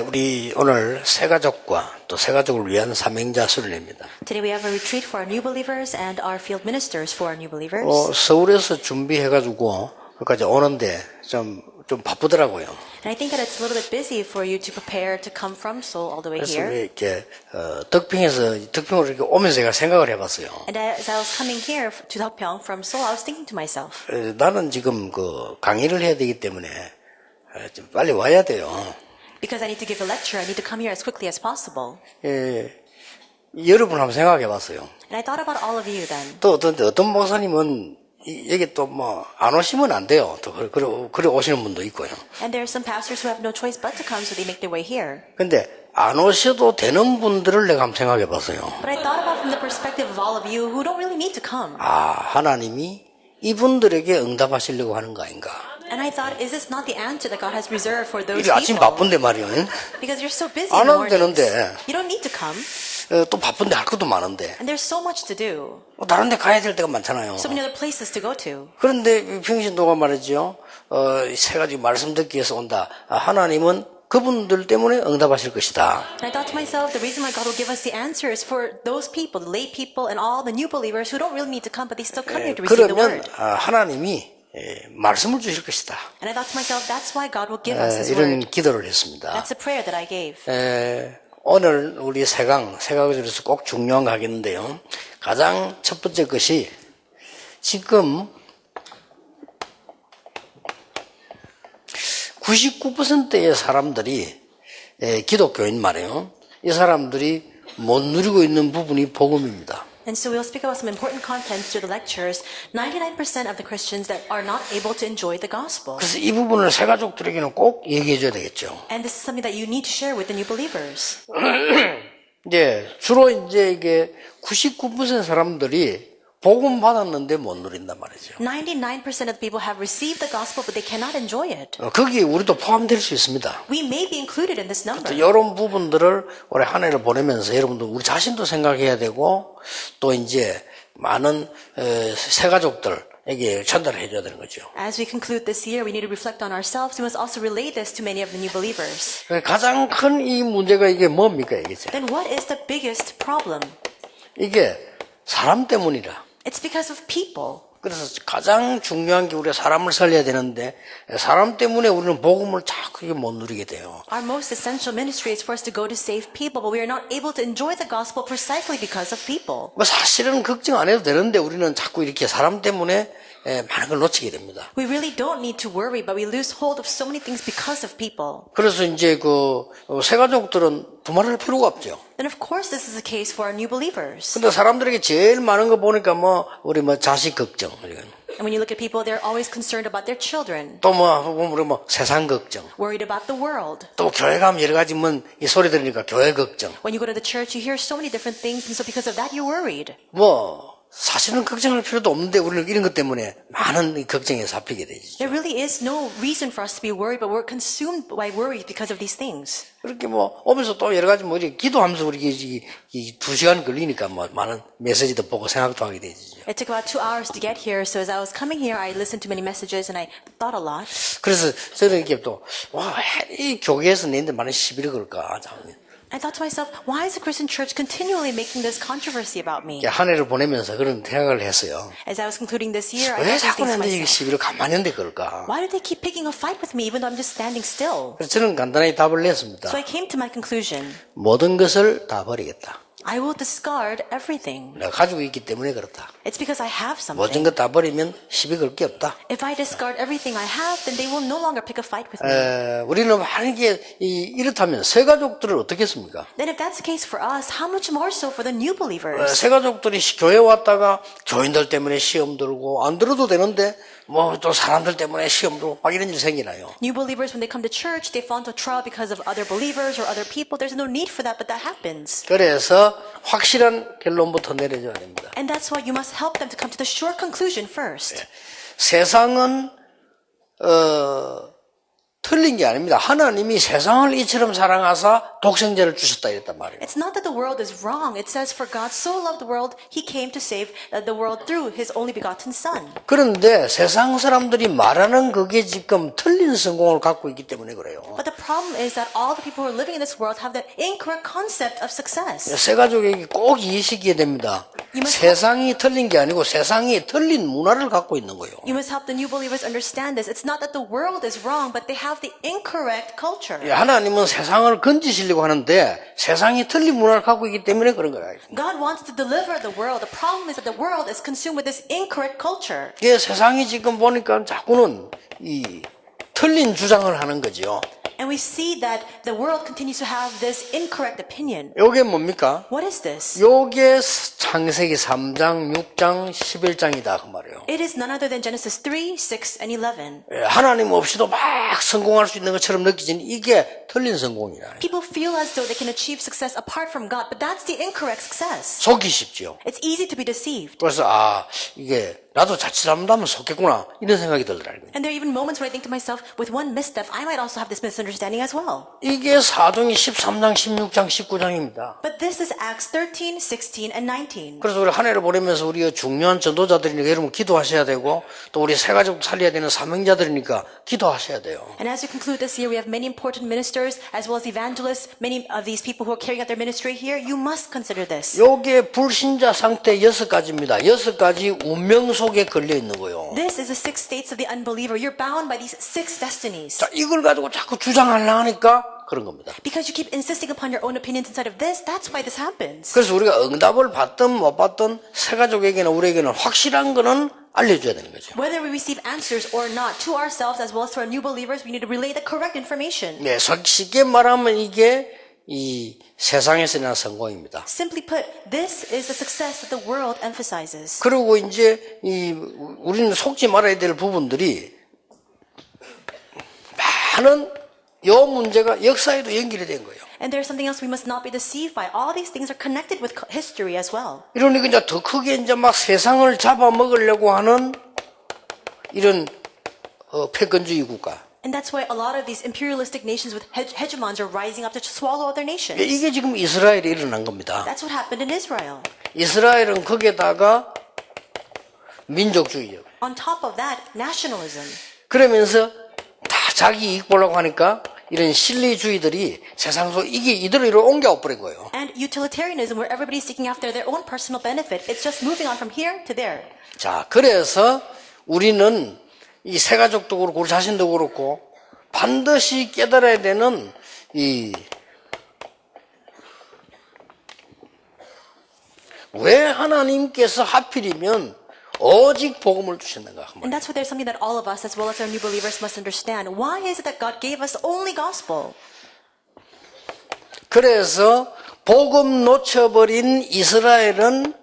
우리 오늘 새가족과 또 새가족을 위한 사명자 수련회입니다. Today we have a retreat for our new believers and our field ministers for our new believers. 서울에서 준비해가지고 여기까지 오는데 좀 바쁘더라고요. And I think that it's a little bit busy for you to prepare to come from Seoul all the way 그래서 here. 우리 이렇게 덕평으로 이렇게 오면서 제가 생각을 해봤어요. And as I was coming here to Deokpyeong from Seoul, I was thinking to myself, 나는 지금 강의를 해야 되기 때문에 좀 빨리 와야 돼요. because I need to give a lecture, I need to come here as quickly as possible. 여러분 한번 생각해봤어요. And I thought about all of you then. 또 어떤 목사님은 여기 또 안 오시면 안 돼요. 또 그래 오시는 분도 있고요. And there are some pastors who have no choice but to come, so they make their way here. 근데 안 오셔도 되는 분들을 내가 한번 생각해봤어요. But I thought about from the perspective of all of you who don't really need to come. 하나님이 이분들에게 응답하시려고 하는 거 아닌가? And I thought, is this not the answer that God has reserved for those 이게 아침 people? 바쁜데 말이요. Because you're so busy 안 in the 와도 mornings. 되는데. You don't need to come. 또 바쁜데 할 것도 많은데. And there's so much to do. 다른 데 가야 될 데가 많잖아요. So many other places to go to. 그런데 평신도가 말이죠. 세 가지 말씀 듣기 위해서 온다. 하나님은 그분들 때문에 응답하실 것이다. And I thought to myself, the reason why God will give us the answer is for those people, the lay people and all the new believers who don't really need to come, but they still come here to receive the 그러면 word. 하나님이 말씀을 주실 것이다. And I thought to myself, that's why God will give us His 이런 word. 기도를 했습니다. That's a prayer that I gave. 오늘 우리 세가족에서 꼭 중요한 거 하겠는데요. 가장 첫 번째 것이 지금 99%의 사람들이 기독교인 말이에요. 이 사람들이 못 누리고 있는 부분이 복음입니다. And so we'll speak about some important contents through the lectures. 99% of the Christians that are not able to enjoy the gospel. 그래서 이 부분을 새가족들에게는 꼭 얘기해 줘야 되겠죠. And this is something that you need to share with the new believers. 주로 이게 99% 사람들이 복음 받았는데 못 누린단 말이죠. 99% of the people have received the gospel, but they cannot enjoy it. 거기에 우리도 포함될 수 있습니다. We may be included in this number. 이런 부분들을 올해 한 해를 보내면서 여러분들 우리 자신도 생각해야 되고 또 이제 많은 새가족들에게 전달해 줘야 되는 거죠. As we conclude this year, we need to reflect on ourselves. We must also relay this to many of the new believers. 가장 큰 이 문제가 이게 뭡니까 이게죠? Then what is the biggest problem? 이게 사람 때문이라. It's because of people. 그래서 가장 중요한 게 우리가 사람을 살려야 되는데 사람 때문에 우리는 복음을 자꾸 못 누리게 돼요. Our most essential ministry is for us to go to save people, but we are not able to enjoy the gospel precisely because of people. 사실은 걱정 안 해도 되는데 우리는 자꾸 이렇게 사람 때문에 많은 걸 놓치게 됩니다. We really don't need to worry, but we lose hold of so many things because of people. 그래서 이제 새가족들은 두말할 필요가 없죠. Then of course this is the case for our new believers. 근데 사람들에게 제일 많은 거 보니까 우리 자식 걱정, And when you look at people, they're always concerned about their children, 또 우리 세상 걱정, worried about the world. 또 교회 가면 여러 가지 이 소리 들으니까 교회 걱정. When you go to the church, you hear so many different things, and so because of that, you're worried. 사실은 걱정할 필요도 없는데 우리는 이런 것 때문에 많은 걱정에 잡히게 되죠. There really is no reason for us to be worried, but we're consumed by worry because of these things. 그렇게 오면서 또 여러 가지 이렇게 기도하면서 우리 이 2시간 걸리니까 많은 메시지도 보고 생각도 하게 되죠. It took about 2 hours to get here, so as I was coming here, I listened to many messages and I thought a lot. 그래서 저는 이렇게 이 교회에서 내는데 많은 시비를 걸까. I thought to myself, why is the Christian church continually making this controversy about me? 한 해를 보내면서 그런 생각을 했어요. As I was concluding this year, I 왜 thought these 자꾸 things to 내는데 이게 myself. 시비를 가만히 있는데 걸까? Why do they keep picking a fight with me even though I'm just standing still? 그래서 저는 간단하게 답을 냈습니다. So I came to my conclusion. 모든 것을 다 버리겠다. I will discard everything. 내가 가지고 있기 때문에 그렇다. It's because I have 모든 something. 것 다 버리면 시비 걸 게 없다. If I discard everything I have, then they will no longer pick a fight with me. 우리는 만약에 이렇다면 새가족들을 어떻게 했습니까? Then if that's the case for us, how much more so for the new believers? 새가족들이 교회 왔다가 교인들 때문에 시험 들고 안 들어도 되는데 또 사람들 때문에 시험 들고 막 이런 일 생기나요? New believers, when they come to church, they fall into trial because of other believers or other people. There's no need for that, but that happens. 그래서 확실한 결론부터 내려줘야 됩니다. And that's why you must help them to come to the sure conclusion first. 세상은 틀린 게 아닙니다. 하나님이 세상을 이처럼 사랑하사 독생자를 주셨다 이랬단 말이에요. It's not that the world is wrong. It says, for God so loved the world, he came to save the world through his only begotten son. 그런데 세상 사람들이 말하는 그게 지금 틀린 성공을 갖고 있기 때문에 그래요. But the problem is that all the people who are living in this world have the incorrect concept of success. 새 가족에게 꼭 이해시켜야 됩니다. 세상이 틀린 게 아니고 세상이 틀린 문화를 갖고 있는 거예요. You must help the new believers understand this. It's not that the world is wrong, but they have the incorrect culture. 하나님은 세상을 건지시려고 하는데 세상이 틀린 문화를 갖고 있기 때문에 그런 거예요. God wants to deliver the world. The problem is that the world is consumed with this incorrect culture. 예, 세상이 지금 보니까 자꾸는 이 틀린 주장을 하는 거죠. And we see that the world continues to have this incorrect opinion. 요게 뭡니까? What is this? 요게 창세기 3장, 6장, 11장이다 그 말이에요. It is none other than Genesis 3, 6, and 11. 예, 하나님 없이도 막 성공할 수 있는 것처럼 느끼지는 이게 틀린 성공이라. People feel as though they can achieve success apart from God, but that's the incorrect success. 속기 쉽죠. It's easy to be deceived. 그래서 이게 나도 자칫 잘못하면 속겠구나 이런 생각이 들더라고요. And there are even moments when I think to myself, with one misstep, I might also have this misunderstanding as well. 이게 사도행전 13장, 16장, 19장입니다. But this is Acts 13, 16, and 19. 그래서 우리 한 해를 보내면서 우리가 중요한 전도자들이니까 여러분 기도하셔야 되고 또 우리 새 가족 살려야 되는 사명자들이니까 기도하셔야 돼요. And as we conclude this year, we have many important ministers as well as evangelists. Many of these people who are carrying out their ministry here, you must consider this. 요게 불신자 상태 6가지입니다. 6가지 운명 속에 걸려 있는 거예요. This is the 6 states of the unbeliever. You're bound by these 6 destinies. 자, 이걸 가지고 자꾸 주장하려 하니까 그런 겁니다. Because you keep insisting upon your own opinions inside of this, that's why this happens. 그래서 우리가 응답을 받든 못 받든 새 가족에게는 우리에게는 확실한 거는 알려줘야 되는 거죠. Whether we receive answers or not, to ourselves as well as to our new believers, we need to relay the correct information. 네, 쉽게 말하면 이게 이 세상에서 난 성공입니다. Simply put, this is the success that the world emphasizes. 그리고 이제 우리는 속지 말아야 될 부분들이 많은 요 문제가 역사에도 연결이 된 거예요. And there's something else we must not be deceived by. All these things are connected with history as well. 이러니까 이제 더 크게 이제 막 세상을 잡아먹으려고 하는 이런 패권주의 국가. And that's why a lot of these imperialistic nations with hegemons are rising up to swallow other nations. 이게 지금 이스라엘에 일어난 겁니다. That's what happened in Israel. 이스라엘은 거기에다가 민족주의예요. On top of that, nationalism. 그러면서 다 자기 이익 보려고 하니까 이런 실리주의들이 세상 속 이게 이대로 옮겨 버린 거예요. And utilitarianism, where everybody's seeking after their own personal benefit. It's just moving on from here to there. 자, 그래서 우리는 이 새 가족도 그렇고 우리 자신도 그렇고 반드시 깨달아야 되는 왜 하나님께서 하필이면 오직 복음을 주셨는가. And that's why there's something that all of us, as well as our new believers, must understand. Why is it that God gave us only gospel? 그래서 복음 놓쳐버린 이스라엘은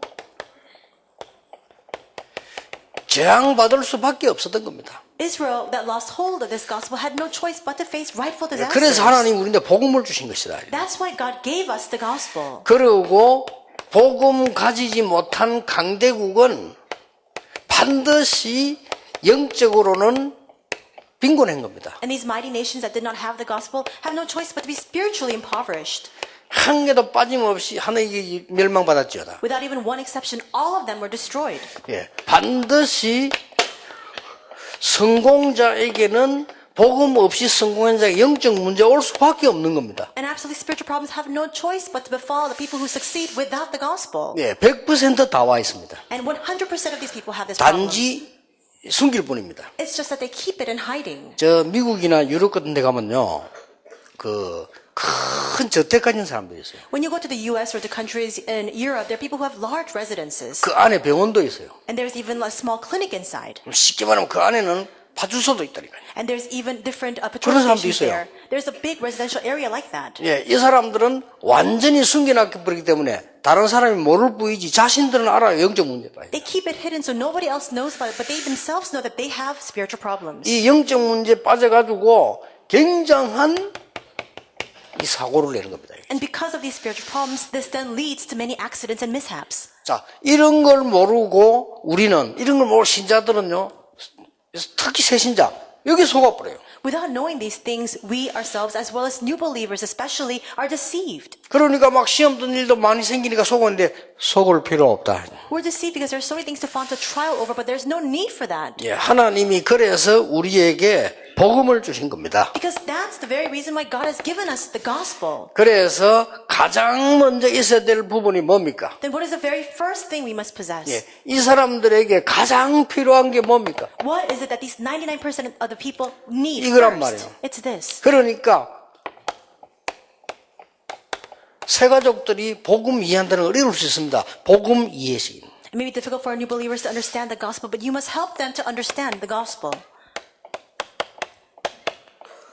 재앙받을 수밖에 없었던 겁니다. Israel that lost hold of this gospel had no choice but to face rightful disasters. 그래서 하나님 우리한테 복음을 주신 것이다. That's why God gave us the gospel. 그리고 복음 가지지 못한 강대국은 반드시 영적으로는 빈곤한 겁니다. And these mighty nations that did not have the gospel have no choice but to be spiritually impoverished. 한 개도 빠짐없이 하나님께 멸망받았지어다. Without even one exception, all of them were destroyed. 예, 반드시 성공자에게는 복음 없이 성공한 자에게 영적 문제가 올 수밖에 없는 겁니다. And absolutely spiritual problems have no choice but to befall the people who succeed without the gospel. 예, 100% 다 와 있습니다. And 100% of these people have this problem. 단지 숨길 뿐입니다. It's just that they keep it in hiding. 저 미국이나 유럽 같은 데 가면요, 큰 저택 가진 사람들이 있어요. When you go to the US or the countries in Europe, there are people who have large residences. 그 안에 병원도 있어요. And there's even a small clinic inside. 쉽게 말하면 그 안에는 파출소도 있다니까요. And there's even different patrol 그런 사람도 stations 있어요. there. There's a big residential area like that. 예, 이 사람들은 완전히 숨겨놨기 때문에 다른 사람이 모를 뿐이지 자신들은 알아요. 영적 문제 봐요. They keep it hidden so nobody else knows about it, but they themselves know that they have spiritual problems. 이 영적 문제에 빠져가지고 굉장한 이 사고를 내는 겁니다. And because of these spiritual problems, this then leads to many accidents and mishaps. 자, 이런 걸 모르고 우리는, 이런 걸 모르고 신자들은요, 특히 새신자, 여기 속아버려요. Without knowing these things, we ourselves, as well as new believers especially, are deceived. 그러니까 막 시험 든 일도 많이 생기니까 속었는데 속을 필요 없다. We're deceived because there's so many things to fall into trial over, but there's no need for that. 예, 하나님이 그래서 우리에게 복음을 주신 겁니다. Because that's the very reason why God has given us the gospel. 그래서 가장 먼저 있어야 될 부분이 뭡니까? Then what is the very first thing we must possess? 예, 이 사람들에게 가장 필요한 게 뭡니까? What is it that these 99% of the people need 이거란 first? 말이에요. It's this. 그러니까 새가족들이 복음 이해한다는 걸 어려울 수 있습니다. 복음 이해식. It may be difficult for our new believers to understand the gospel, but you must help them to understand the gospel.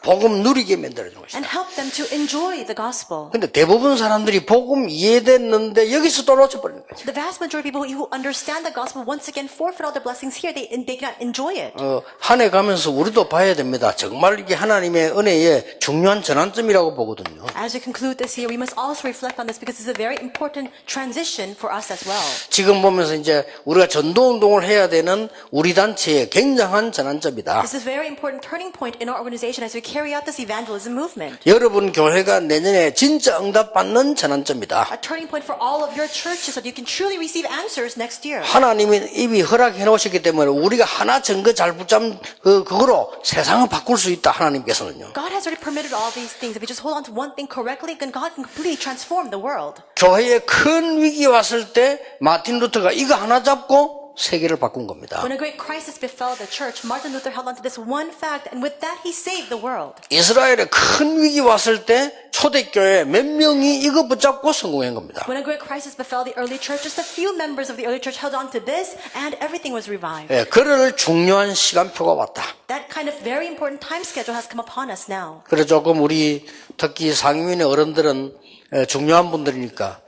복음 누리게 만들어주는 것이다. And help them to enjoy the gospel. 근데 대부분 사람들이 복음 이해됐는데 여기서 또 놓쳐버리는 거죠. The vast majority of people who understand the gospel once again forfeit all their blessings here. They cannot enjoy it. 한 해 가면서 우리도 봐야 됩니다. 정말 이게 하나님의 은혜의 중요한 전환점이라고 보거든요. As we conclude this year, we must also reflect on this because it's a very important transition for us as well. 지금 보면서 이제 우리가 전도운동을 해야 되는 우리 단체의 굉장한 전환점이다. This is a very important turning point in our organization as we carry out this evangelism movement. 여러분 교회가 내년에 진짜 응답받는 전환점이다. A turning point for all of your churches so that you can truly receive answers next year. 하나님이 이미 허락해 놓으셨기 때문에 우리가 하나 증거 잘 붙잡는 그거로 세상을 바꿀 수 있다. 하나님께서는요. God has already permitted all these things. If we just hold on to one thing correctly, then God can completely transform the world. 교회에 큰 위기 왔을 때 마틴 루터가 이거 하나 잡고 세계를 바꾼 겁니다. When a great crisis befell the church, Martin Luther held on to this one fact, and with that he saved the world. 이스라엘에 큰 위기 왔을 때 초대교회 몇 명이 이거 붙잡고 성공한 겁니다. When a great crisis befell the early church, just a few members of the early church held on to this, and everything was revived. 예, 그럴 중요한 시간표가 왔다. That kind of very important time schedule has come upon us now. 그래 조금 우리 특히 상임위원회 어른들은 중요한 분들이니까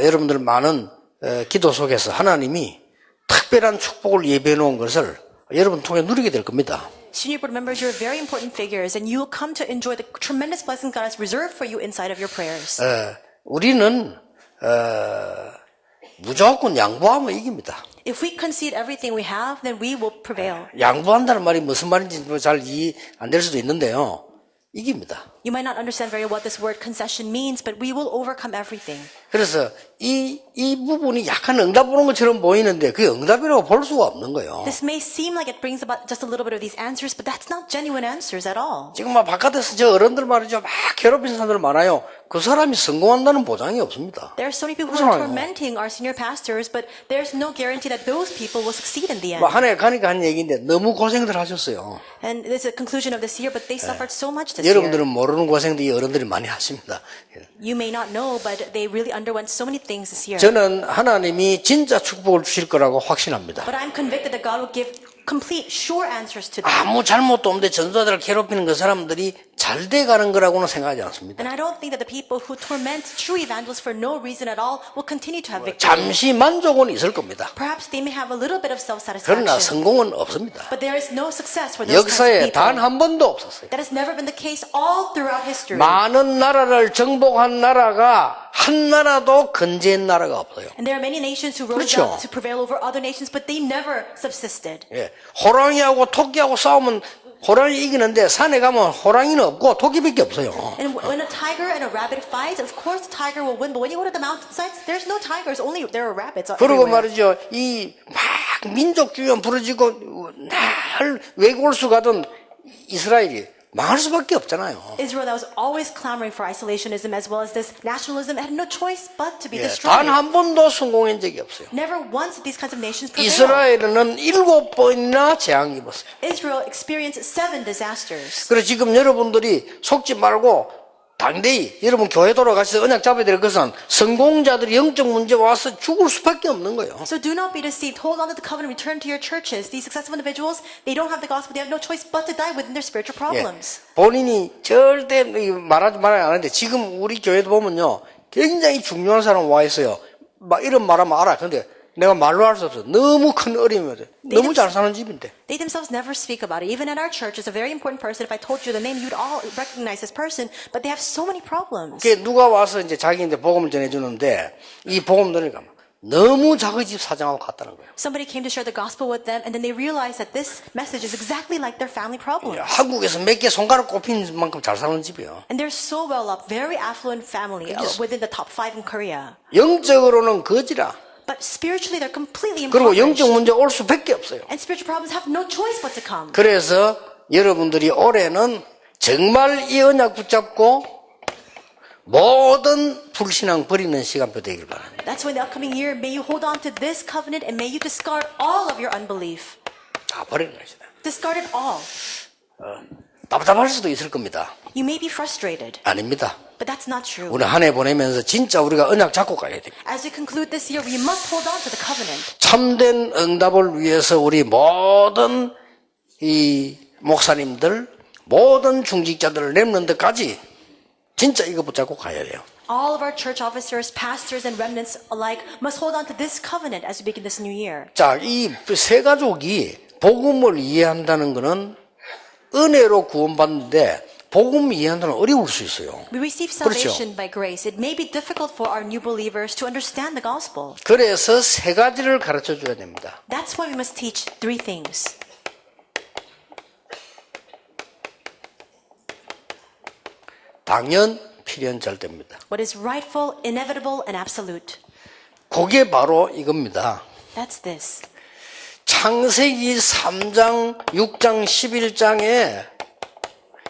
여러분들 많은 기도 속에서 하나님이 특별한 축복을 예배해 놓은 것을 여러분 통해 누리게 될 겁니다. Senior board members, you're very important figures, and you will come to enjoy the tremendous blessings God has reserved for you inside of your prayers. 우리는 무조건 양보하면 이깁니다. If we concede everything we have, then we will prevail. 양보한다는 말이 무슨 말인지 잘 이해 안 될 수도 있는데요. 이깁니다. You might not understand very well what this word concession means, but we will overcome everything. 그래서 이 부분이 약간 응답 오는 것처럼 보이는데 그게 응답이라고 볼 수가 없는 거예요. This may seem like it brings about just a little bit of these answers, but that's not genuine answers at all. 지금 막 바깥에서 저 어른들 말이죠. 막 괴롭히는 사람들 많아요. 그 사람이 성공한다는 보장이 없습니다. There are so many people who are tormenting our senior pastors, but there's no guarantee that those people will succeed in the end. 한 해 가니까 한 얘기인데 너무 고생들 하셨어요. And this is a conclusion of this year, but they suffered so much this year. 여러분들은 모르는 고생도 이 어른들이 많이 하십니다. You may not know, but they really underwent so many things this year. 저는 하나님이 진짜 축복을 주실 거라고 확신합니다. But I'm convicted that God will give complete, sure answers to them. 아무 잘못도 없는데 전도자들을 괴롭히는 그 사람들이 잘 돼가는 거라고는 생각하지 않습니다. And I don't think that the people who torment true evangelists for no reason at all will continue to have victory. 잠시 만족은 있을 겁니다. Perhaps they may have a little bit of 그러나 self-satisfaction. 성공은 없습니다. But there is no success for those kinds of 역사에 people. 단 한 번도 없었어요. That has never been the case all throughout history. 많은 나라를 정복한 나라가 한 나라도 건재한 나라가 없어요. And there are many nations who rose 그렇죠. up to prevail over other nations, but they never subsisted. 예, 호랑이하고 토끼하고 싸우면 호랑이 이기는데 산에 가면 호랑이는 없고 토끼밖에 없어요. And when a tiger and a rabbit fight, of course the tiger will win. But when you go to the mountainsides, there's no tigers. Only there are rabbits 그리고 everywhere. 말이죠, 이 막 민족주의가 부러지고 날 외골수 가던 이스라엘이 망할 수밖에 없잖아요. Israel that was always clamoring for isolationism as well as this nationalism had no choice but to be 단 destroyed. 한 번도 성공한 적이 없어요. Never once did these kinds of nations prevail. 이스라엘은 7번이나 재앙 입었어요. Israel experienced 7 disasters. 그래서 지금 여러분들이 속지 말고 당대히 여러분 교회 돌아가셔서 언약 잡아야 될 것은 성공자들이 영적 문제 와서 죽을 수밖에 없는 거예요. So do not be deceived. Hold on to the covenant. Return to your churches. These successful individuals, they don't have the gospel. They have no choice but to die within their spiritual problems. 본인이 절대 말하지 말아야 하는데 지금 우리 교회도 보면요 굉장히 중요한 사람 와 있어요. 막 이런 말하면 알아. 근데 내가 말로 할 수 없어. 너무 큰 어려움이거든. 너무 잘 사는 집인데. They themselves never speak about it. Even at our church, it's a very important person. If I told you the name, you'd all recognize this person. But they have so many problems. 그게 누가 와서 이제 자기한테 복음을 전해주는데 이 복음 들으니까 너무 자기 집 사정하고 같다는 거예요. Somebody came to share the gospel with them, and then they realized that this message is exactly like their family problem. 한국에서 몇 개 손가락 꼽힌 만큼 잘 사는 집이에요. And they're so well up, very affluent family within the top 5 in Korea. 영적으로는 거지라. But spiritually, they're completely 그리고 영적 impoverished. 문제 올 수밖에 없어요. And spiritual problems have no choice but to come. 그래서 여러분들이 올해는 정말 이 언약 붙잡고 모든 불신앙 버리는 시간표 되길 바랍니다. That's why in the upcoming year, may you hold on to this covenant and may you discard all of your unbelief. 다 버리는 것이다. Discard it all. 답답할 수도 있을 겁니다. You may be frustrated, 아닙니다. but that's not true. 우리 한 해 보내면서 진짜 우리가 언약 잡고 가야 됩니다. As we conclude this year, we must hold on to the covenant. 참된 응답을 위해서 우리 모든 이 목사님들, 모든 중직자들을 렘넌트까지 진짜 이거 붙잡고 가야 돼요. All of our church officers, pastors, and remnants alike must hold on to this covenant as we begin this new year. 자, 이 세 가족이 복음을 이해한다는 것은 은혜로 구원받는데 복음 이해한다는 어려울 수 있어요. We receive 그렇죠. salvation by grace. It may be difficult for our new believers to understand the gospel. 그래서 세 가지를 가르쳐 줘야 됩니다. That's why we must teach 3 things. 당연, 필연, 절대입니다. What is rightful, inevitable, and absolute. 그게 바로 이겁니다. That's this. 창세기 3장, 6장, 11장에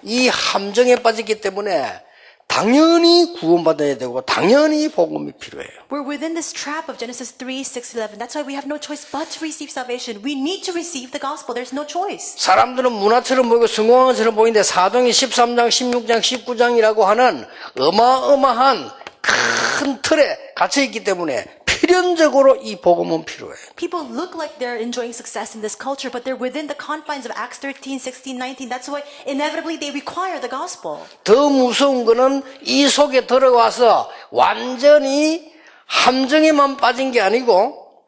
이 함정에 빠졌기 때문에 당연히 구원받아야 되고 당연히 복음이 필요해요. We're within this trap of Genesis 3, 6, 11. That's why we have no choice but to receive salvation. We need to receive the gospel. There's no choice. 사람들은 문화처럼 보이고 성공한처럼 보이는데 사도행전 13장, 16장, 19장이라고 하는 어마어마한 큰 틀에 갇혀있기 때문에 필연적으로 이 복음은 필요해요. People look like they're enjoying success in this culture, but they're within the confines of Acts 13, 16, 19. That's why inevitably they require the gospel. 더 무서운 거는 이 속에 들어와서 완전히 함정에만 빠진 게 아니고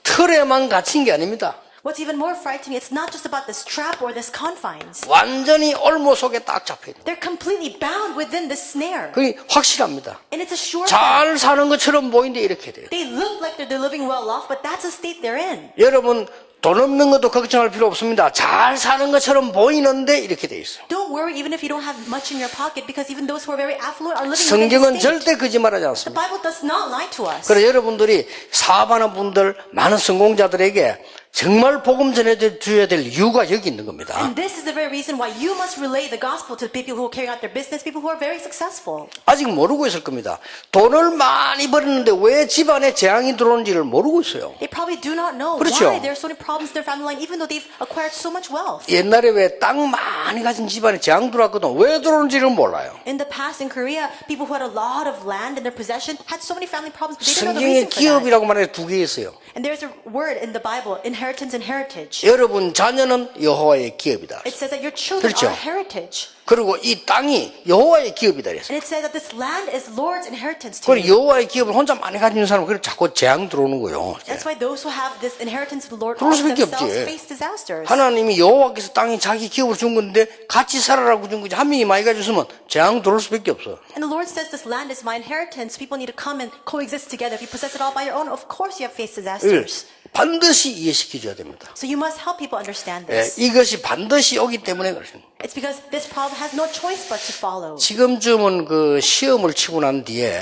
틀에만 갇힌 게 아닙니다. What's even more frightening, it's not just about this trap or this confines. 완전히 올모 속에 딱 잡혀 있는. They're completely bound within this snare. 그게 확실합니다. And it's a sure fact. 잘 사는 것처럼 보이는데 이렇게 돼요. They look like they're living well off, but that's the state they're in. 여러분 돈 없는 것도 걱정할 필요 없습니다. 잘 사는 것처럼 보이는데 이렇게 돼 있어요. Don't worry even if you don't have much in your pocket, because even those who are very affluent are living within 성경은 this state. 절대 거짓말하지 The 않습니다. Bible does not lie to us. 그래서 여러분들이 사업하는 분들, 많은 성공자들에게 정말 복음 전해줘야 될 이유가 여기 있는 겁니다. And this is the very reason why you must relay the gospel to people who are carrying out their business, people who are very successful. 아직 모르고 있을 겁니다. 돈을 많이 벌었는데 왜 집안에 재앙이 들어오는지를 모르고 있어요. They probably do not know 그렇죠. why there are so many problems in their family line, even though they've acquired so much wealth. 옛날에 왜 땅 많이 가진 집안에 재앙 들어왔거든. 왜 들어오는지를 몰라요. In the past in Korea, people who had a lot of land in their possession had so many family problems, but they didn't know the 성경에 reason for that. 기업이라고 말해 두 개 있어요. And there's a word in the Bible, inheritance and heritage. 여러분 자녀는 여호와의 기업이다. It says that your children 그렇죠. are heritage. 그리고 이 땅이 여호와의 기업이다 그랬어요. And it says that this land is Lord's inheritance to 그리고 you. 여호와의 기업을 혼자 많이 가진 사람은 그래 자꾸 재앙 들어오는 거예요. That's why those who have this inheritance of the Lord 그럴 all 수밖에 themselves 없지. face disasters. 하나님이 여호와께서 땅에 자기 기업을 준 건데 같이 살아라고 준 거지. 한 명이 많이 가졌으면 재앙 들어올 수밖에 없어. And the Lord says this land is my inheritance. People need to come and coexist together. If you possess it all by your own, of course you have faced 이걸 disasters. 반드시 이해시켜줘야 됩니다. So you must help people understand 예, this. 이것이 반드시 오기 때문에 그렇습니다. It's because this problem has no choice but to follow. 지금쯤은 그 시험을 치고 난 뒤에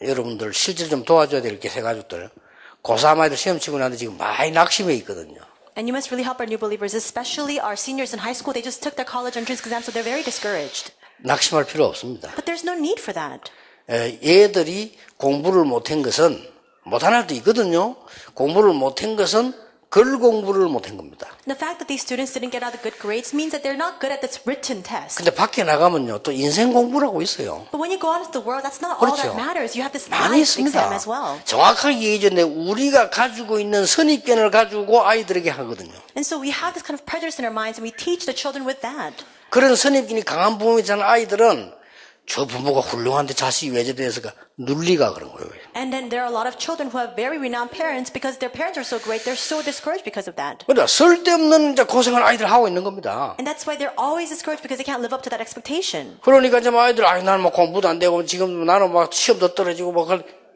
여러분들 실제로 좀 도와줘야 될 게 세 가족들. 고3 아이들 시험 치고 난 뒤에 지금 많이 낙심해 있거든요. And you must really help our new believers, especially our seniors in high school. They just took their college entrance exam, so they're very discouraged. 낙심할 필요 없습니다. But there's no need for that. 얘들이 공부를 못한 것은 못한 애도 있거든요. 공부를 못한 것은 글 공부를 못한 겁니다. And the fact that these students didn't get out the good grades means that they're not good at this written test. 근데 밖에 나가면요 또 인생 공부라고 있어요. But when you go out into the world, that's not all 그렇죠. that matters. You have this 많이 life exam 있습니다. as well. 정확하게 얘기해줬는데 우리가 가지고 있는 선입견을 가지고 아이들에게 하거든요. And so we have this kind of prejudice in our minds, and we teach the children with that. 그런 선입견이 강한 부모이잖아. 아이들은 저 부모가 훌륭한데 자식이 왜 저래서가 눌리가 그런 거예요. And then there are a lot of children who have very renowned parents because their parents are so great, they're so discouraged because of that. 그러니까 쓸데없는 이제 고생을 아이들 하고 있는 겁니다. And that's why they're always discouraged because they can't live up to that expectation. 그러니까 좀 아이들 나는 뭐 공부도 안 되고 지금 나는 막 시험도 떨어지고 뭐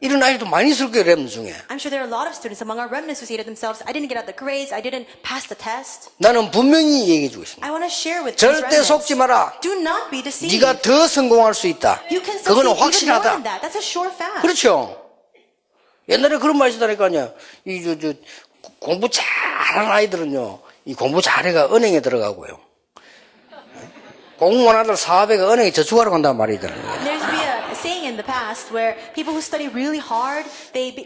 이런 아이도 많이 있을 거예요, 렘 중에. I'm sure there are a lot of students among our remnants who say to themselves, I didn't get out the grades, I didn't pass the test. 나는 분명히 얘기해 주고 있습니다. I want to share with these 절대 remnants. 속지 마라. Do not be deceived. 네가 더 성공할 수 있다. You can 그거는 succeed even more than 확실하다. that. That's a sure fact. 그렇죠. 옛날에 그런 말이 있다니까요. 공부 잘하는 아이들은요, 이 공부 잘해가 은행에 들어가고요. 공부 못하는 사업에가 은행에 저축하러 간다는 말이 있더라고요. There's been a saying in the past where people who study really hard,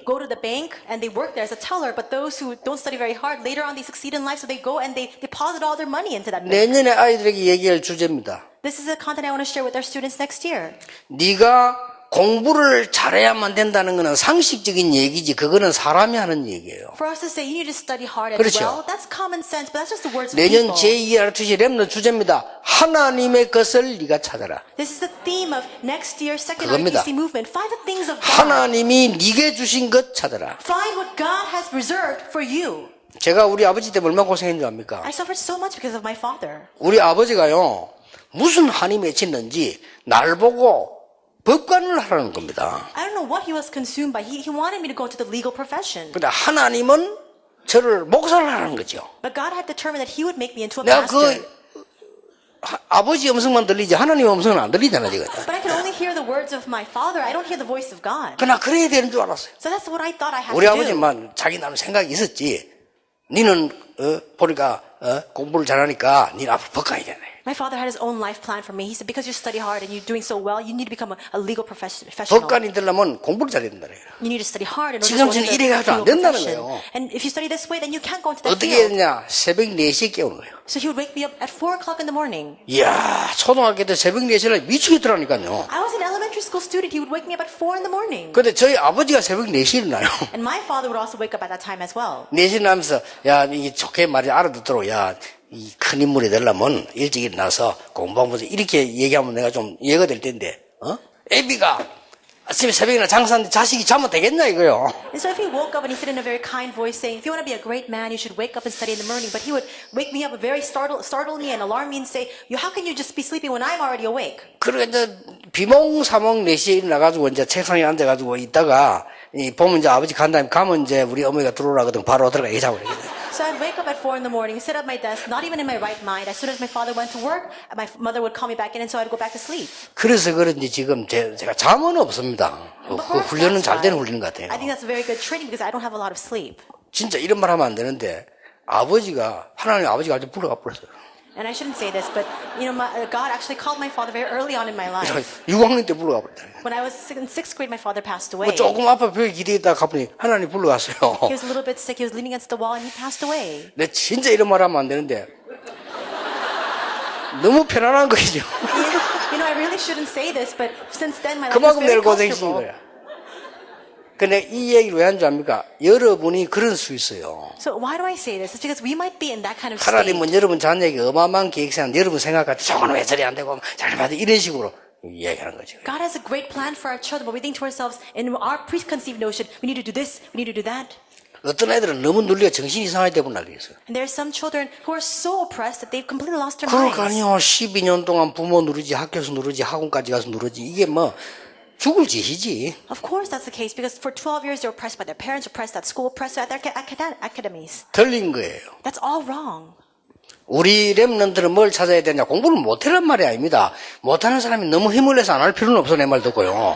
go to the bank and they work there as a teller, but those who don't study very hard, later on they succeed in life, so they go and they deposit all their money into that bank. 내년에 아이들에게 얘기할 주제입니다. This is a content I want to share with our students next year. 네가 공부를 잘해야만 된다는 것은 상식적인 얘기지 그거는 사람이 하는 얘기예요. For us to say you need to study hard as 그렇죠. well, that's common sense, but that's just the words of 내년 people. 제2RTC 렘너 주제입니다. 하나님의 것을 네가 찾아라. This is the theme of next year's second 그겁니다. RTC movement. Find the things of God. 하나님이 네게 주신 것 찾아라. Find what God has reserved for you. 제가 우리 아버지 때문에 얼마나 고생했는 줄 압니까? I suffered so much because of my father. 우리 아버지가요 무슨 한이 맺혔는지 날 보고 법관을 하라는 겁니다. I don't know what he was consumed by. He wanted me to go into the legal profession. 근데 하나님은 저를 목사를 하라는 거죠. But God had determined that he would make me into a 내가 pastor. 아버지 음성만 들리지 하나님 음성은 안 들리잖아 지금. But I can only hear the words of my father. I don't hear the voice of God. 그러나 그래야 되는 줄 알았어요. So that's what I thought I had 우리 to do. 아버지만 자기 나름 생각이 있었지. 니는 보니까 공부를 잘하니까 니는 앞으로 법관이 되네. My father had his own life plan for me. He said, because you study hard and you're doing so well, you need to become a legal professional. 법관이 되려면 공부를 잘해야 된다. You need to study hard in order to go 지금처럼 into 이래 the 가지고 안 legal 된다는 profession. 거예요. And if you study this way, then you can't go into that 어떻게 field. 했냐? 새벽 4시에 깨우는 거예요. So he would wake me up at 4 o'clock in the morning. 이야, 초등학교 때 새벽 4시에 미치겠더라니까요. I was an elementary school student. He would wake me up at 4 in the morning. 근데 저희 아버지가 새벽 4시에 일어나요. And my father would also wake up at that time as well. 4시에 일어나면서, 야, 이게 좋게 말이 알아듣도록, 야, 이 큰 인물이 되려면 일찍 일어나서 공부하면서 이렇게 얘기하면 내가 좀 이해가 될 텐데, 애비가 아침에 새벽이나 장사하는데 자식이 자면 되겠냐, 이거요. And so if he woke up and he said in a very kind voice saying, if you want to be a great man, you should wake up and study in the morning. But he would wake me up very startle me and alarm me and say, how can you just be sleeping when I'm already awake? 그러니까 이제 비몽사몽 4시에 일어나가지고 이제 책상에 앉아가지고 있다가 보면 이제 아버지 간다면 가면 이제 우리 어머니가 들어오라거든 바로 들어가 얘기하고 그러거든. So I'd wake up at 4 in the morning, sit at my desk, not even in my right mind. As soon as my father went to work, my mother would call me back in, and so I'd go back to sleep. 그래서 그런지 지금 제가 잠은 없습니다. 그 훈련은 잘 되는 훈련 같아요. I think that's a very good training because I don't have a lot of sleep. 진짜 이런 말 하면 안 되는데 하나님 아버지가 아주 불러가 버렸어요. And I shouldn't say this, but God actually called my father very early on in my life. 6학년 때 불러가 버렸다. When I was in 6th grade, my father passed away. 뭐 조금 아파 벽에 기대있다가 가보니 하나님 불러갔어요. He was a little bit sick. He was leaning against the wall, and he passed away. 내 진짜 이런 말 하면 안 되는데 너무 편안한 거죠. I really shouldn't say this, but since then my life is 그만큼 very 내가 고생신 comfortable. 거야. 근데 이 얘기를 왜 한 줄 압니까? 여러분이 그럴 수 있어요. So why do I say this? It's because we might be in that kind of state. 하나님은 여러분 자녀에게 어마어마한 계획세하는데 여러분 생각할 때 저건 왜 저리 안 되고 잘 받아 이런 식으로 이야기하는 거죠. God has a great plan for our children, but we think to ourselves, in our preconceived notion, we need to do this, we need to do that. 어떤 애들은 너무 눌려 정신이 이상하게 되고 난리겠어요. And there are some children who are so oppressed that they've completely lost their minds. 그러니까요. 12년 동안 부모 누르지 학교에서 누르지 학원까지 가서 누르지 이게 뭐 죽을 짓이지. Of course that's the case because for 12 years they're oppressed by their parents, oppressed at school, oppressed at their academies. 틀린 거예요. That's all wrong. 우리 렘넌트는 뭘 찾아야 되냐? 공부를 못해란 말이 아닙니다. 못하는 사람이 너무 힘을 내서 안 할 필요는 없어 내 말 듣고요.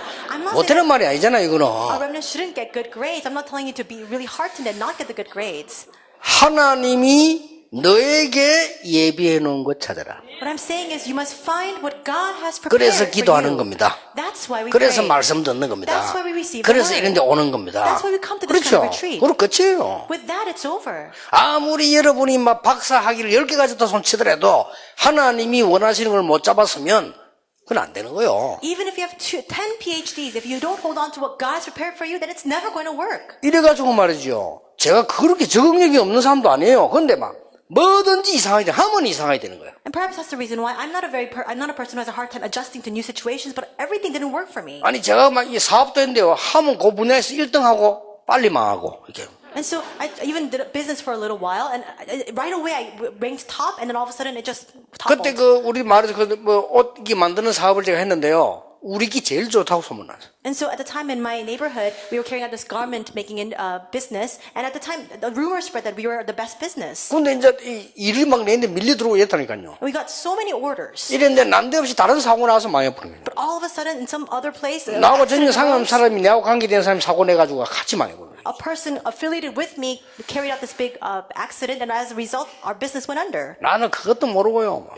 못하는 말이 아니잖아 이거는. Our remnants shouldn't get good grades. I'm not telling you to be really heartened and not get the good grades. 하나님이 너에게 예비해 놓은 것 찾아라. What I'm saying is you must find what God has prepared 그래서 for 기도하는 you. 겁니다. That's why we 그래서 pray. 말씀 듣는 겁니다. That's why we receive 그래서 the 이런 word. 데 오는 겁니다. That's why we come to this 그렇죠. kind of retreat. 그럼 끝이에요. With that, it's over. 아무리 여러분이 막 박사 학위를 10개 가졌다 손치더라도 하나님이 원하시는 걸 못 잡았으면 그건 안 되는 거예요. Even if you have 10 PhDs, if you don't hold on to what God has prepared for you, then it's never going to work. 이래가지고 말이죠. 제가 그렇게 적응력이 없는 사람도 아니에요. 근데 막 뭐든지 이상하게 하면 이상하게 되는 거예요. And perhaps that's the reason why I'm not a person who has a hard time adjusting to new situations, but everything didn't work for me. 아니 제가 막 이 사업도 했는데요. 하면 그 분야에서 1등하고 빨리 망하고 이렇게. And so I even did a business for a little while, and right away I ranked top, and then all of a sudden it just toppled. 그때 그 우리 말에서 그 뭐 옷기 만드는 사업을 제가 했는데요. 우리기 제일 좋다고 소문났어. And so at the time in my neighborhood, we were carrying out this garment making business. And at the time, the rumor spread that we were the best business. 근데 이제 일이 막 내는데 밀려 들어오고 했다니까요. We got so many orders. 이랬는데 난데없이 다른 사고 나서 망해버린 거예요. But all of a sudden, in some other place, 나하고 전혀 상관없는 사람이 내하고 관계된 사람이 사고 내가지고 같이 망해버린 거예요. a person affiliated with me carried out this big accident, and as a result, our business went under. 나는 그것도 모르고요.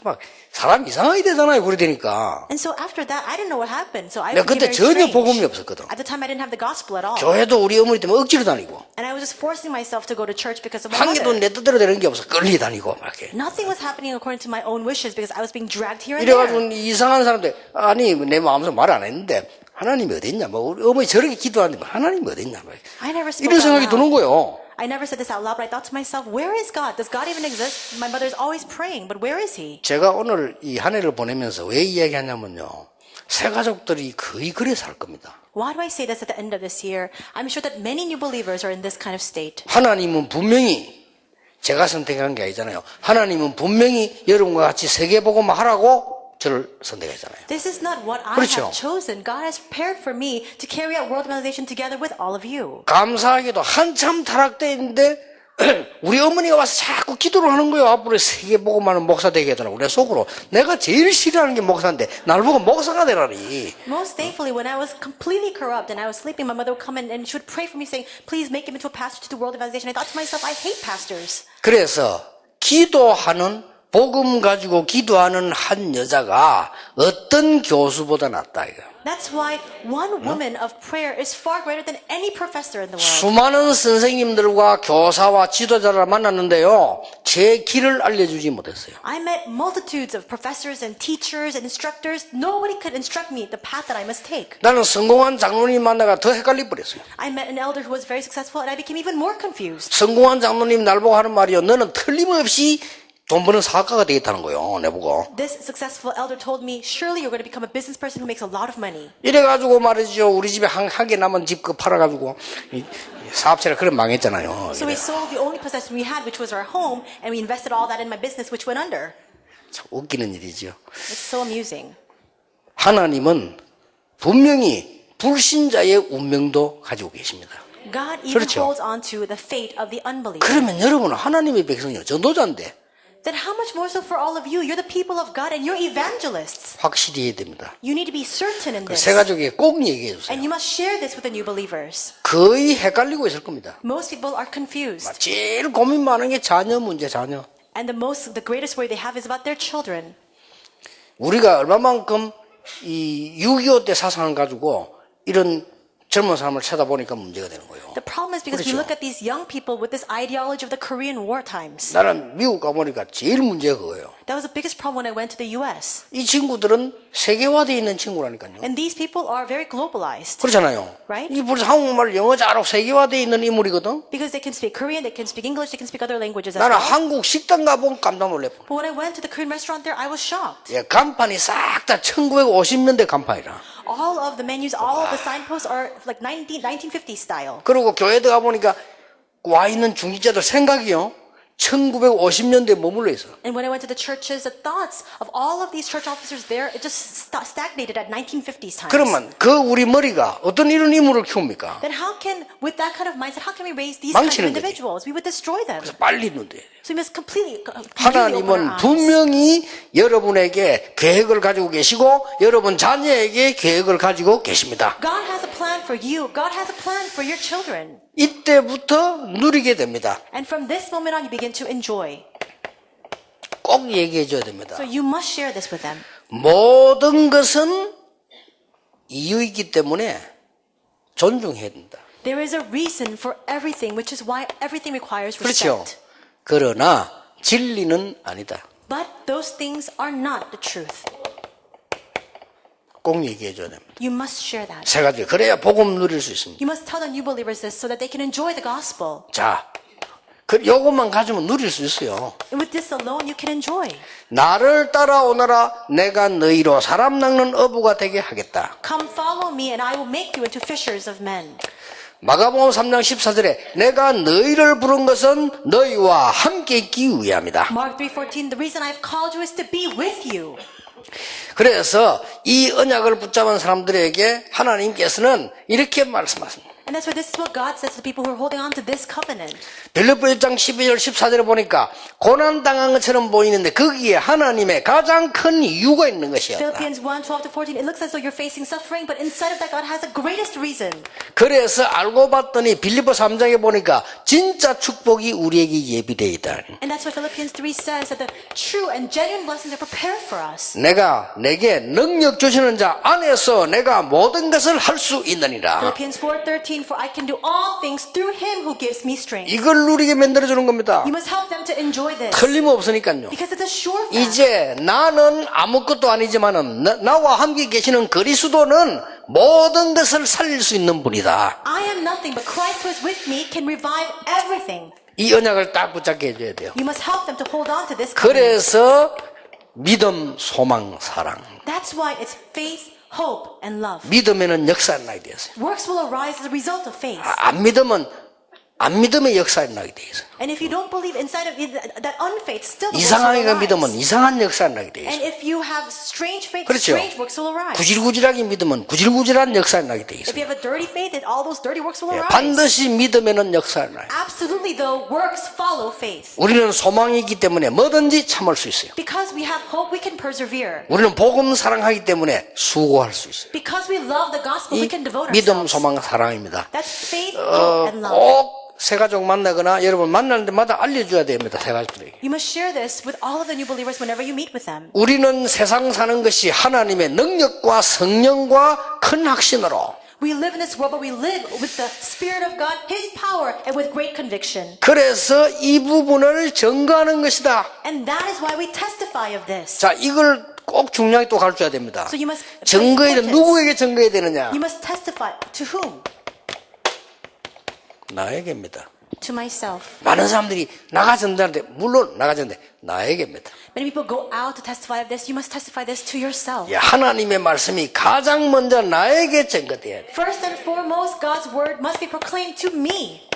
막 사람 이상하게 되잖아요. 그래 되니까. And so after that, I didn't know what happened. So I 내가 became 그때 very 전혀 strange. 복음이 없었거든. At the time, I didn't have the gospel at all. 교회도 우리 어머니 때문에 억지로 다니고 And I was just forcing myself to go to church because of my 한 개도 mother. 내 뜻대로 되는 게 없어. 끌리 다니고 막 이렇게. Nothing was happening according to my own wishes because I was being dragged here and there. 이래가지고 이상한 사람들 아니 내 마음속에 말 안 했는데 하나님이 어딨냐? 뭐 우리 어머니 저렇게 기도하는데 뭐 하나님이 어딨냐? 막 I never spoke 이런 out 생각이 loud. 드는 거예요. I never said this out loud, but I thought to myself, where is God? Does God even exist? My mother is always praying, but where is He? 제가 오늘 이 한 해를 보내면서 왜 이야기하냐면요. 새 가족들이 거의 그래 살 겁니다. Why do I say this at the end of this year? I'm sure that many new believers are in this kind of state. 하나님은 분명히 제가 선택한 게 아니잖아요. 하나님은 분명히 여러분과 같이 세계복음을 하라고 저를 선택했잖아요. This is not what I 그렇죠. have chosen. God has prepared for me to carry out world evangelization together with all of you. 감사하게도 한참 타락돼 있는데 우리 어머니가 와서 자꾸 기도를 하는 거예요. 앞으로 세계복음하는 목사 되게 해달라고. 내 속으로 내가 제일 싫어하는 게 목사인데 날 보고 목사가 되라니. Most thankfully, when I was completely corrupt and I was sleeping, my mother would come in and she would pray for me saying, please make him into a pastor to do world evangelization. I thought to myself, I hate pastors. 그래서 기도하는 복음 가지고 기도하는 한 여자가 어떤 교수보다 낫다 이거. That's why one woman of prayer is far greater than any professor in the world. 수많은 선생님들과 교사와 지도자를 만났는데요. 제 길을 알려주지 못했어요. I met multitudes of professors and teachers and instructors. Nobody could instruct me the path that I must take. 나는 성공한 장로님 만나가 더 헷갈려 버렸어요. I met an elder who was very successful and I became even more confused. 성공한 장로님 날 보고 하는 말이요. 너는 틀림없이 돈 버는 사학가가 되겠다는 거예요. 내보고. This successful elder told me, surely you're going to become a business person who makes a lot of money. 이래가지고 말이죠. 우리 집에 한 개 남은 집 그 팔아가지고 사업체를 그래 망했잖아요. So we sold the only possession we had, which was our home, and we invested all that in my business, which went under. 참 웃기는 일이죠. It's so amusing. 하나님은 분명히 불신자의 운명도 가지고 계십니다. God even 그렇죠. holds on to the fate of the unbeliever. 그러면 여러분은 하나님의 백성이요. 전도자인데 Then how much more so for all of you? You're the people of God and you're evangelists. 확실히 해야 됩니다. You need to be certain in this. 새 가족에게 꼭 얘기해 주세요. And you must share this with the new believers. 거의 헷갈리고 있을 겁니다. Most people are confused. 제일 고민 많은 게 자녀 문제, 자녀. And the greatest worry they have is about their children. 우리가 얼마만큼 이 6.25 때 사상을 가지고 이런 젊은 사람을 쳐다보니까 문제가 되는 거예요. The problem is because we 그렇죠. look at these young people with this ideology of the Korean War times. 나는 미국 가보니까 제일 문제가 그거예요. That was the biggest problem when I went to the US. 이 친구들은 세계화되어 있는 친구라니까요. And these people are very globalized. 그렇잖아요. Right? 이 벌써 한국말, 영어 잘하고 세계화되어 있는 인물이거든. Because they can speak Korean, they can speak English, they can speak other languages as 나는 well. 한국 식당 가보면 깜짝 놀랐어. But when I went to the Korean restaurant there, I was shocked. 예, 간판이 싹 다 1950년대 간판이라. All of the menus, all of the signposts are like 1950 style. 그리고 교회에 가보니까 와 있는 중직자들 생각이요. 1950년대에 머물러 있어. And when I went to the churches, the thoughts of all of these church officers there, it just stagnated at 1950s times. 그러면 그 우리 머리가 어떤 이런 인물을 키웁니까? Then how can, with that kind of mindset, how can we raise these kinds of 망치는 거지. individuals? We would destroy them. 그래서 빨리 눈대. So we must completely open our 하나님은 eyes. 분명히 여러분에게 계획을 가지고 계시고 여러분 자녀에게 계획을 가지고 계십니다. God has a plan for you. God has a plan for your children. 이때부터 누리게 됩니다. And from this moment on, you begin to enjoy. 꼭 얘기해 줘야 됩니다. So you must share this with them. 모든 것은 이유이기 때문에 존중해야 된다. There is a reason for everything, which is why everything requires 그렇죠. respect. 그러나 진리는 아니다. But those things are not the truth. 꼭 얘기해 줘야 됩니다. You must share that. 세 가지. 그래야 복음 누릴 수 있습니다. You must tell the new believers this so that they can enjoy the gospel. 자, 요것만 가지면 누릴 수 있어요. And with this alone, you can enjoy. 나를 따라오너라 내가 너희로 사람 낚는 어부가 되게 하겠다. Come follow me and I will make you into fishers of men. 마가복음 3장 14절에 내가 너희를 부른 것은 너희와 함께 있기 위함이다. Mark 3:14, the reason I've called you is to be with you. 그래서 이 언약을 붙잡은 사람들에게 하나님께서는 이렇게 말씀하십니다. And that's why this is what God says to the people who are holding on to this covenant. 빌립보 1장 12절 14절에 보니까 고난당한 것처럼 보이는데 거기에 하나님의 가장 큰 이유가 있는 것이었다. Philippians 1:12-14, it looks as though you're facing suffering, but inside of that God has the greatest reason. 그래서 알고 봤더니 빌립보 3장에 보니까 진짜 축복이 우리에게 예비되어 있다. And that's why Philippians 3 says that the true and genuine blessings are prepared for us. 내게 능력 주시는 자 안에서 내가 모든 것을 할 수 있느니라. Philippians 4:13, for I can do all things through him who gives me strength. 이걸 누리게 만들어주는 겁니다. You must help them to enjoy this. 틀림없으니까요. Because it's a sure fact. 이제 나는 아무것도 아니지만은 나와 함께 계시는 그리스도는 모든 것을 살릴 수 있는 분이다. I am nothing, but Christ who is with me can revive everything. 이 언약을 딱 붙잡게 해줘야 돼요. You must help them to hold on to this covenant. 그래서 믿음, 소망, 사랑. That's why it's faith, hope, and love. 믿음에는 역사가 나게 되어 있어요. Works will arise as a result of faith. 안 믿음의 역사가 나게 되어 있어요. And if you don't believe inside of it, that unfaith, still the works 이상하게 will 믿으면 arise. 이상한 역사가 나게 되어 And 있어요. if you have strange faith, 그렇죠. strange works will arise. 구질구질하게 믿으면 구질구질한 역사가 나게 되어 If 있어요. you have a dirty faith, then all those dirty works will arise. 반드시 믿음에는 역사가 나요. Absolutely, though, works follow faith. 우리는 소망이 있기 때문에 뭐든지 참을 수 있어요. Because we have hope, we can persevere. 우리는 복음 사랑하기 때문에 수고할 수 있어요. Because we love the gospel, we 이 can devote 믿음, ourselves. 소망, 사랑입니다. That's faith, hope, and love. 꼭 새 가족 만나거나 여러분 만날 때마다 알려줘야 됩니다. 새 가족들에게. You must share this with all of the new believers whenever you meet with them. 우리는 세상 사는 것이 하나님의 능력과 성령과 큰 확신으로 We live in this world, but we live with the Spirit of God, His power, and with great conviction. 그래서 이 부분을 증거하는 것이다. And that is why we testify of this. 자, 이걸 꼭 중요하게 또 가르쳐야 됩니다. So you must 증거해야 place importance. 누구에게 증거해야 되느냐? You must testify to whom? 나에게입니다. To myself. 많은 사람들이 나가 전달하는데 물론 나가 전달 나에게입니다. Many people go out to testify of this. You must testify this to yourself. 예, 하나님의 말씀이 가장 먼저 나에게 증거돼야 돼. First and foremost, God's word must be proclaimed to me.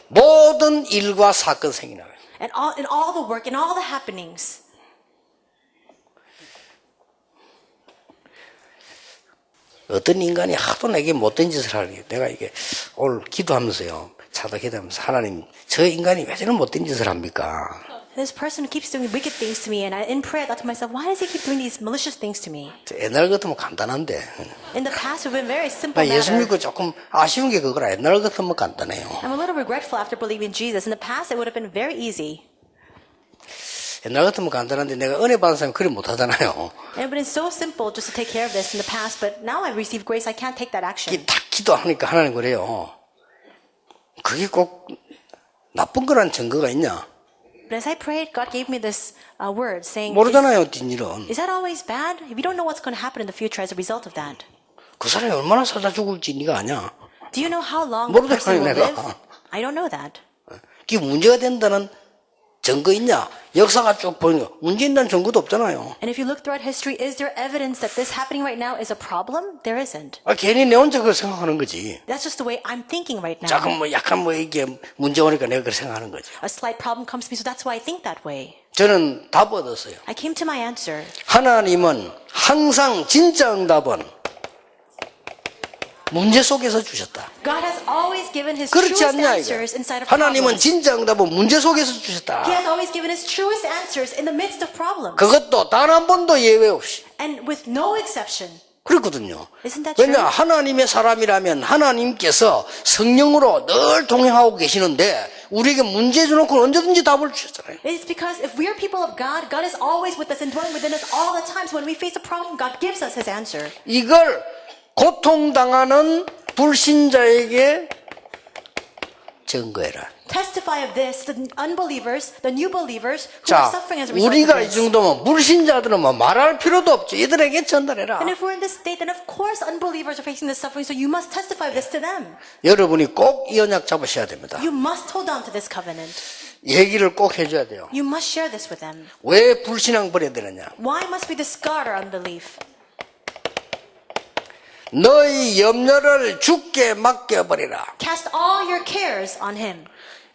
모든 일과 사건 생기나. And in all the work, in all the happenings. 어떤 인간이 하도 내게 못된 짓을 하는 내가 이게 오늘 기도하면서요. 차도 기도하면서 하나님 저 인간이 왜 저런 못된 짓을 합니까? This person keeps doing wicked things to me, and in prayer I thought to myself, why does he keep doing these malicious things to me? 옛날 같으면 간단한데 In the past, we've been very simple 나 예수 matter. 믿고 조금 아쉬운 게 그거라. 옛날 같으면 간단해요. I'm a little regretful after believing Jesus. In the past, it would have been very easy. 옛날 같으면 간단한데 내가 은혜 받은 사람이 그리 못하잖아요. It would have been so simple just to take care of this in the past, but now I've received grace, I can't take that action. 딱 기도하니까 하나님 그래요. 그게 꼭 나쁜 거란 증거가 있냐? But as I prayed, God gave me this word saying, 모르잖아요, 뒷일은. is that always bad? We don't know what's going to happen in the future as a result of that. 그 사람이 얼마나 살다 죽을지 네가 아냐? Do you know how long the person will 모르잖아요, live? 내가. I don't know that. 그게 문제가 된다는 증거 있냐? 역사가 쭉 보니까 문제 있다는 증거도 없잖아요. And if you look throughout history, is there evidence that this happening right now is a problem? There isn't. 괜히 내 혼자 그걸 생각하는 거지. That's just the way I'm thinking right now. 조금 약간 이게 문제 오니까 내가 그걸 생각하는 거지. A slight problem comes to me, so that's why I think that way. 저는 답 얻었어요. I came to my answer. 하나님은 항상 진짜 응답은 문제 속에서 주셨다. God has always given His 그렇지 truest 않냐 이거. answers inside of 하나님은 problems. 진짜 응답은 문제 속에서 He 주셨다. has always given His truest answers in the midst of problems. 그것도 단 한 번도 예외 없이. And with no exception. 그렇거든요. Isn't that true? 왜냐 하나님의 사람이라면 하나님께서 성령으로 늘 동행하고 계시는데 우리에게 문제 주놓고 언제든지 답을 주셨잖아요. It's because if we are people of God, God is always with us and dwelling within us all the time. So when we face a problem, God gives us His answer. 이걸 고통당하는 불신자에게 증거해라. Testify of this, the unbelievers, the new believers who 자, are suffering as a result of 우리가 이 this. 정도면 불신자들은 뭐 말할 필요도 없죠. 이들에게 전달해라. And if we're in this state, then of course unbelievers are facing this suffering, so you must testify of this to them. 여러분이 꼭 이 언약 잡으셔야 됩니다. You must hold on to this covenant. 얘기를 꼭 해줘야 돼요. You must share this with them. 왜 불신앙 버려야 되느냐? Why must we discard our unbelief? 너희 염려를 주께 맡겨버리라. Cast all your cares on Him.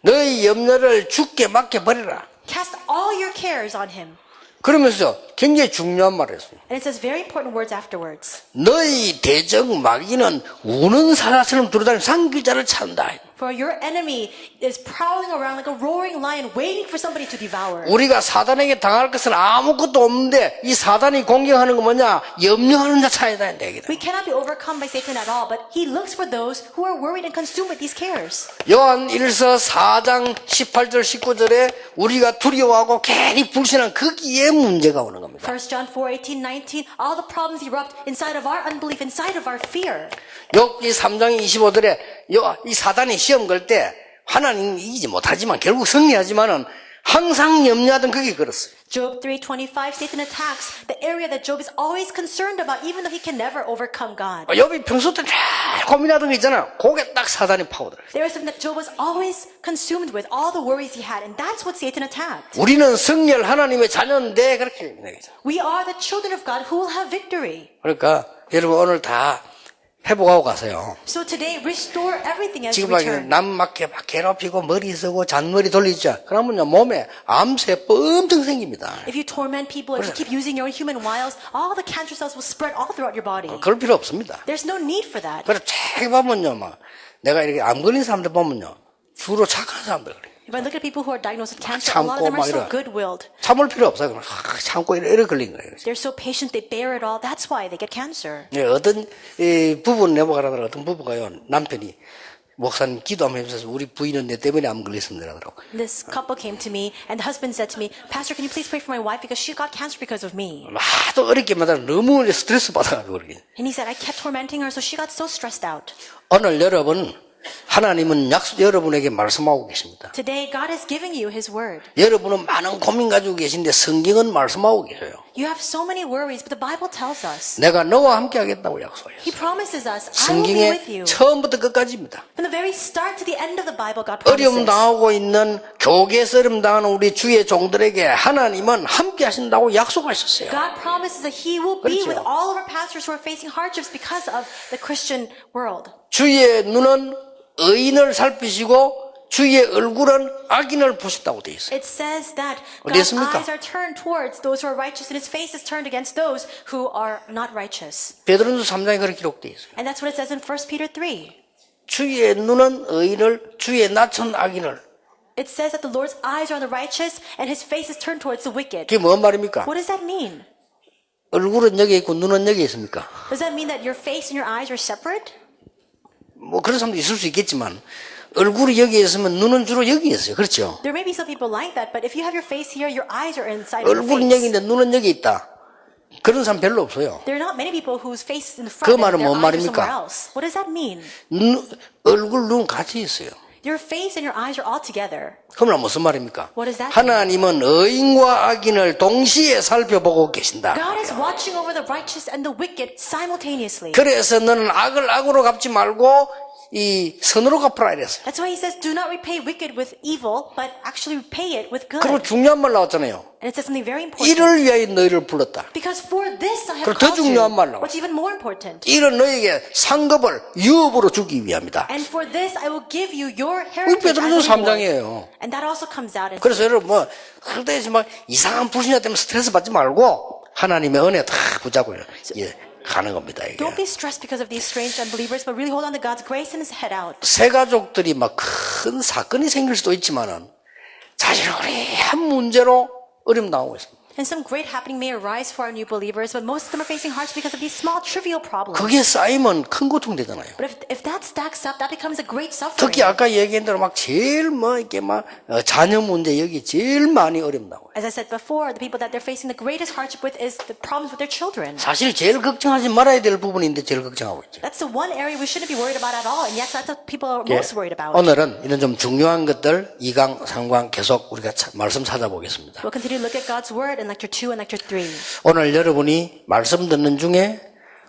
너희 염려를 주께 맡겨버리라. Cast all your cares on Him. 그러면서 굉장히 중요한 말을 했어요. And it says very important words afterwards. 너희 대적 마귀는 우는 사자처럼 돌아다니는 상귀자를 찾는다. For your enemy is prowling around like a roaring lion waiting for somebody to devour. 우리가 사단에게 당할 것은 아무것도 없는데 이 사단이 공격하는 건 뭐냐? 염려하는 자 찾아야 된다. We cannot be overcome by Satan at all, but he looks for those who are worried and consumed with these cares. 요한 1서 4장 18절 19절에 우리가 두려워하고 괜히 불신한 거기에 문제가 오는 겁니다. 1 John 4:18, 19, all the problems erupt inside of our unbelief, inside of our fear. 욥기 3장 25절에 이 사단이 시험 걸 때 하나님 이기지 못하지만 결국 승리하지만은 항상 염려하던 그게 그렇어요. Job 3:25, Satan attacks the area that Job is always concerned about, even though he can never overcome God. 욥이 평소 때 잘 고민하던 거 있잖아. 그게 딱 사단이 파고들어요. There was something that Job was always consumed with, all the worries he had, and that's what Satan attacked. 우리는 승리할 하나님의 자녀인데 그렇게 얘기하죠. We are the children of God who will have victory. 그러니까 여러분 오늘 다 회복하고 가세요. So today, restore everything as 지금 we 막 return. 막 괴롭히고 머리 쓰고 잔머리 돌리죠. 그러면요 몸에 암세포 엄청 생깁니다. If you torment people, if you keep using your human wiles, all the cancer cells will spread all throughout your body. 그럴 필요 없습니다. There's no need for that. 그래서 책 보면요, 막 내가 이렇게 암 걸린 사람들 보면요, 주로 착한 사람들 그래. If I look at people who are diagnosed with cancer, a lot of them are so good-willed. 참을 필요 없어요. 그냥 참고 이래 걸린 거예요. They're so patient, they bear it all. That's why they get cancer. 예, 어떤 부부는 내보가라더라. 어떤 부부가요, 남편이 목사님 기도하면서 우리 부인은 내 때문에 암 걸렸습니다. 하더라고. This couple came to me, and the husband said to me, Pastor, can you please pray for my wife because she got cancer because of me? 하도 어렵게 만나 너무 스트레스 받아가지고 그러게. And he said, I kept tormenting her, so she got so stressed out. 오늘 여러분 하나님은 여러분에게 말씀하고 계십니다. Today, God is giving you His word. 여러분은 많은 고민 가지고 계신데 성경은 말씀하고 계셔요. You have so many worries, but the Bible tells us. 내가 너와 함께 하겠다고 약속해요. He promises us, I will be with you. 성경의 처음부터 끝까지입니다. From the very start to the end of the Bible, God promises. 어려움 당하고 있는 교계에서 어려움 당하는 우리 주의 종들에게 하나님은 함께 하신다고 약속하셨어요. God promises that He will be 그렇죠. with all of our pastors who are facing hardships because of the Christian world. 주의 눈은 의인을 살피시고 주의 얼굴은 악인을 보신다고 되어 있어요. It says that 어디 God's 있습니까? eyes are turned towards those who are righteous and His face is turned against those who are not righteous. 베드로전서 3장에 그렇게 기록되어 있어요. And that's what it says in 1 Peter 3. 주의 눈은 의인을, 주의 낯은 악인을. It says that the Lord's eyes are on the righteous and His face is turned towards the wicked. 그게 뭔 말입니까? What does that mean? 얼굴은 여기 있고 눈은 여기 있습니까? Does that mean that your face and your eyes are separate? 뭐 그런 사람도 있을 수 있겠지만 얼굴이 여기 있으면 눈은 주로 여기 있어요. 그렇죠? There may be some people like that, but if you have your face here, your eyes are inside of your 얼굴은 여기 face. 있는데 눈은 여기 있다. 그런 사람 별로 없어요. There are not many people whose face is in the 그 front 말은 and their 뭔 eyes are somewhere 말입니까? else. What does that mean? 얼굴, 눈 같이 있어요. Your face and your eyes are all together. 그러면 무슨 말입니까? What does that mean? 하나님은 의인과 악인을 동시에 살펴보고 계신다. God is watching over the righteous and the wicked simultaneously. 그래서 너는 악을 악으로 갚지 말고 이 선으로 갚으라 이랬어요. That's why He says, do not repay wicked with evil, but actually repay it with good. 그리고 중요한 말 나왔잖아요. And it says something very important. 이를 위하여 너희를 불렀다. Because for this I have 그리고 더 called you. 중요한 말 나와요. What's even more important? 이는 너에게 상급을 유업으로 주기 위함이다. And for this I will give you your 우리 heritage 베드로전서 as a reward. 3장이에요. And that also comes out in 그래서 여러분 뭐 그때에서 막 이상한 불신자 때문에 스트레스 받지 말고 하나님의 은혜 다 붙잡고 예, 가는 겁니다. 이게. Don't be stressed because of these strange unbelievers, but really hold on to God's grace and head out. 새 가족들이 막 큰 사건이 생길 수도 있지만은 사실 우리 한 문제로 어려움 당하고 있습니다. And some great happening may arise for our new believers, but most of them are facing hardships because of these small, trivial problems. 그게 쌓이면 큰 고통 되잖아요. But if that stacks up, that becomes a great suffering. 특히 아까 얘기한 대로 막 제일 뭐 이렇게 막 자녀 문제 여기 제일 많이 어렵다고. As I said before, the people that they're facing the greatest hardship with is the problems with their children. 사실 제일 걱정하지 말아야 될 부분인데 제일 걱정하고 있죠. That's the one area we shouldn't be worried about at all, and yet that's what people are 예, most worried about. 오늘은 이런 좀 중요한 것들 2강, 3강 계속 우리가 말씀 찾아보겠습니다. We'll continue to look at God's Word in Lecture 2 and Lecture 3. 오늘 여러분이 말씀 듣는 중에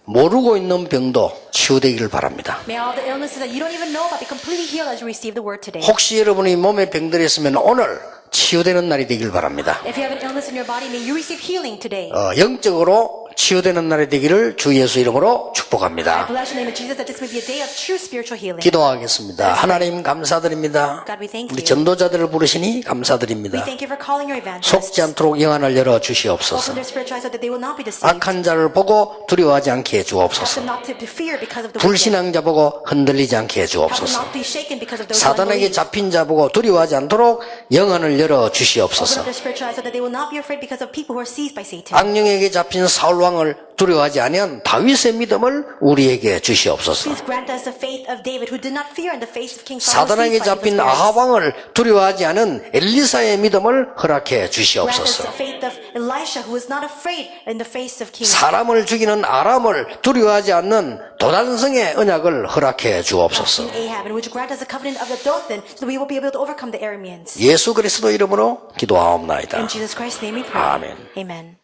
모르고 있는 병도 치유되기를 바랍니다. May all the illnesses that you don't even know about be completely healed as you receive the Word today. 혹시 여러분이 몸에 병들이 있으면 오늘 치유되는 날이 되길 바랍니다. If you have an illness in your body, may you receive healing today. 영적으로 치유되는 날이 되기를 주 예수 이름으로 I 축복합니다. bless the name of Jesus that this may be a day of true spiritual healing. 기도하겠습니다. 하나님 감사드립니다. God, we thank 우리 you. 전도자들을 부르시니 We 감사드립니다. thank you for calling your evangelists. 속지 않도록 영안을 열어 Open 주시옵소서. their spiritual eyes so that they will not be deceived. 악한 자를 보고 두려워하지 않게 해 Help 주옵소서. them not to fear because of the wicked. 불신앙자 보고 흔들리지 않게 해 Help them 주옵소서. not be shaken because of those who 사단에게 unbelieve. 잡힌 자 보고 두려워하지 않도록 영안을 열어 Open up 주시옵소서. their spiritual eyes so that they will not be afraid because of people who are seized by Satan. 악령에게 잡힌 사울 왕을 두려워하지 아니한 다윗의 믿음을 우리에게 주시옵소서. Please grant us the faith of David who did not fear in the face of King Saul. 사단에게 잡힌 아합 왕을 두려워하지 않은 엘리사의 믿음을 허락해 Grant us 주시옵소서. the faith of Elisha who was not afraid in the face of King 사람을 죽이는 아람을 두려워하지 않는 도단성의 언약을 허락해 주옵소서. Ahab, and would you grant us a covenant of the Dothan so that we will be able to overcome the Arameans. 예수 그리스도 이름으로 기도하옵나이다. In Jesus Christ's name we pray. 아멘. Amen.